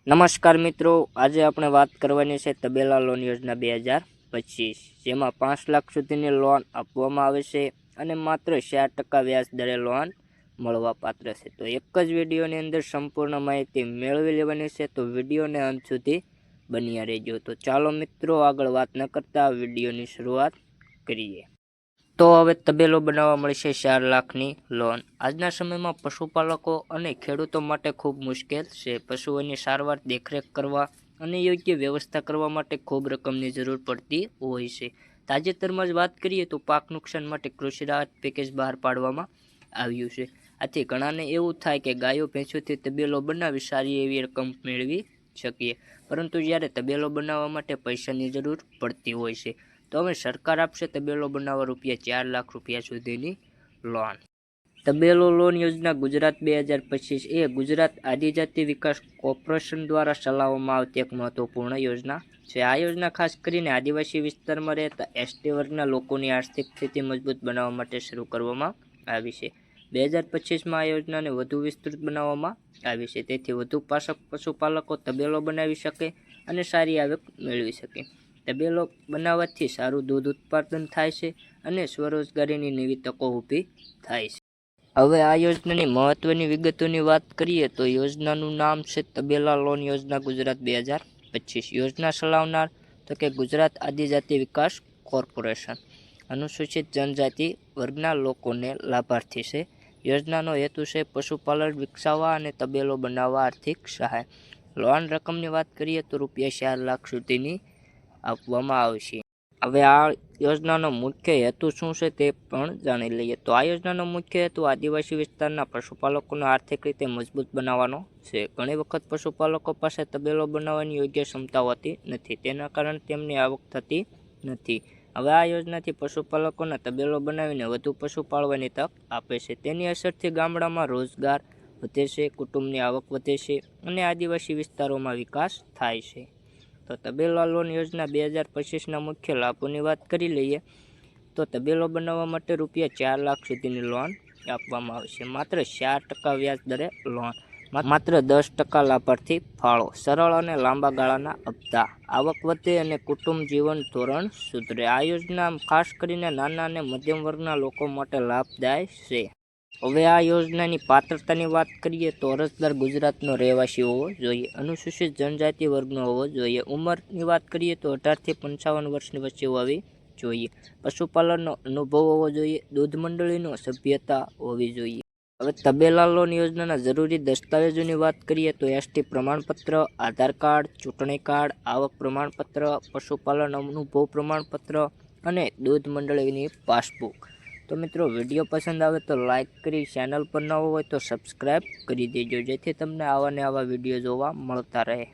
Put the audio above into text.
નમસ્કાર મિત્રો, આજે આપણે વાત કરવાની છે તબેલા લોન યોજના 2025, જેમાં 5 લાખ સુધીની લોન આપવામાં આવે છે અને માત્ર 4% વ્યાજ દરે લોન મળવાપાત્ર છે. તો એક જ વિડીયોની અંદર સંપૂર્ણ માહિતી મેળવી લેવાની છે, તો વિડીયોને અંત સુધી બન્યા રહેજો. તો ચાલો મિત્રો, આગળ વાત ન કરતા વિડીયોની શરૂઆત કરીએ. તો હવે તબેલો બનાવવા મળશે 4 લાખની લોન. આજના સમયમાં પશુપાલકો અને ખેડૂતો માટે ખૂબ મુશ્કેલ છે. પશુઓની સારવાર, દેખરેખ કરવા અને યોગ્ય વ્યવસ્થા કરવા માટે ખૂબ રકમની જરૂર પડતી હોય છે. તાજેતરમાં જ વાત કરીએ તો પાક નુકસાન માટે કૃષિ રાહત પેકેજ બહાર પાડવામાં આવ્યું છે. આથી ઘણાને એવું થાય કે ગાયો ભેંસોથી તબેલો બનાવી સારી એવી રકમ મેળવી શકીએ, પરંતુ જ્યારે તબેલો બનાવવા માટે પૈસાની જરૂર પડતી હોય છે, તો હવે સરકાર આપશે તબેલો બનાવવા ₹4 લાખ સુધીની લોન. તબેલો લોન યોજના ગુજરાત 2025 એ ગુજરાત આદિજાતિ વિકાસ કોર્પોરેશન દ્વારા ચલાવવામાં આવતી એક મહત્વપૂર્ણ યોજના છે. આ યોજના ખાસ કરીને આદિવાસી વિસ્તારમાં રહેતા એસટી વર્ગના લોકોની આર્થિક સ્થિતિ મજબૂત બનાવવા માટે શરૂ કરવામાં આવી છે. 2025માં આ યોજનાને વધુ વિસ્તૃત બનાવવામાં આવી છે, તેથી વધુ પશુપાલકો તબેલો બનાવી શકે અને સારી આવક મેળવી શકે. તબેલો બનાવવાથી સારું દૂધ ઉત્પાદન થાય છે અને સ્વરોજગારીની નવી તકો ઊભી થાય છે. હવે આ યોજનાની મહત્વની વિગતોની વાત કરીએ તો યોજનાનું નામ છે તબેલા લોન યોજના ગુજરાત 2025. યોજના ચલાવનાર તો કે ગુજરાત આદિજાતિ વિકાસ કોર્પોરેશન. અનુસૂચિત જનજાતિ વર્ગના લોકોને લાભાર્થી છે. યોજનાનો હેતુ છે પશુપાલન વિકસાવવા અને તબેલો બનાવવા આર્થિક સહાય. લોન રકમની વાત કરીએ તો ₹4 લાખ સુધીની આપવામાં આવશે. હવે આ યોજનાનો મુખ્ય હેતુ શું છે તે પણ જાણી લઈએ. તો આ યોજનાનો મુખ્ય હેતુ આદિવાસી વિસ્તારના પશુપાલકોને આર્થિક રીતે મજબૂત બનાવવાનો છે. ઘણી વખત પશુપાલકો પાસે તબેલો બનાવવાની યોગ્ય ક્ષમતા હોતી નથી, તેના કારણે તેમની આવક થતી નથી. હવે આ યોજનાથી પશુપાલકોને તબેલો બનાવીને વધુ પશુ પાળવાની તક આપે છે. તેની અસરથી ગામડામાં રોજગાર વધે છે, કુટુંબની આવક વધે છે અને આદિવાસી વિસ્તારોમાં વિકાસ થાય છે. તો તબેલા લોન યોજના 2025ના મુખ્ય લાભોની વાત કરી લઈએ તો તબેલો બનાવવા માટે ₹4 લાખ સુધીની લોન આપવામાં આવશે. માત્ર 4% વ્યાજ દરે લોન, માત્ર 10% લાભાર્થી ફાળો, સરળ અને લાંબા ગાળાના હપ્તા, આવક વધે અને કુટુંબ જીવન ધોરણ સુધરે. આ યોજના ખાસ કરીને નાના અને મધ્યમ વર્ગના લોકો માટે લાભદાયક છે. હવે આ યોજનાની પાત્રતાની વાત કરીએ તો અરજદાર ગુજરાતનો રહેવાસી હોવો જોઈએ, અનુસૂચિત જનજાતિ વર્ગનો હોવો જોઈએ, ઉંમરની વાત કરીએ તો 18 થી 55 વર્ષની વચ્ચે હોવી જોઈએ, પશુપાલનનો અનુભવ હોવો જોઈએ, દૂધ મંડળીનો સભ્યતા હોવી જોઈએ. હવે તબેલા લોન યોજનાના જરૂરી દસ્તાવેજોની વાત કરીએ તો એસટી પ્રમાણપત્ર, આધાર કાર્ડ, ચૂંટણી કાર્ડ, આવક પ્રમાણપત્ર, પશુપાલન અનુભવ પ્રમાણપત્ર અને દૂધ મંડળીની પાસબુક. તો મિત્રો, વિડીયો પસંદ આવે તો લાઇક કરી, ચેનલ પર ન હોય તો સબસ્ક્રાઈબ કરી દેજો, જેથી તમને આવા ને આવા વિડીયો જોવા મળતા રહે.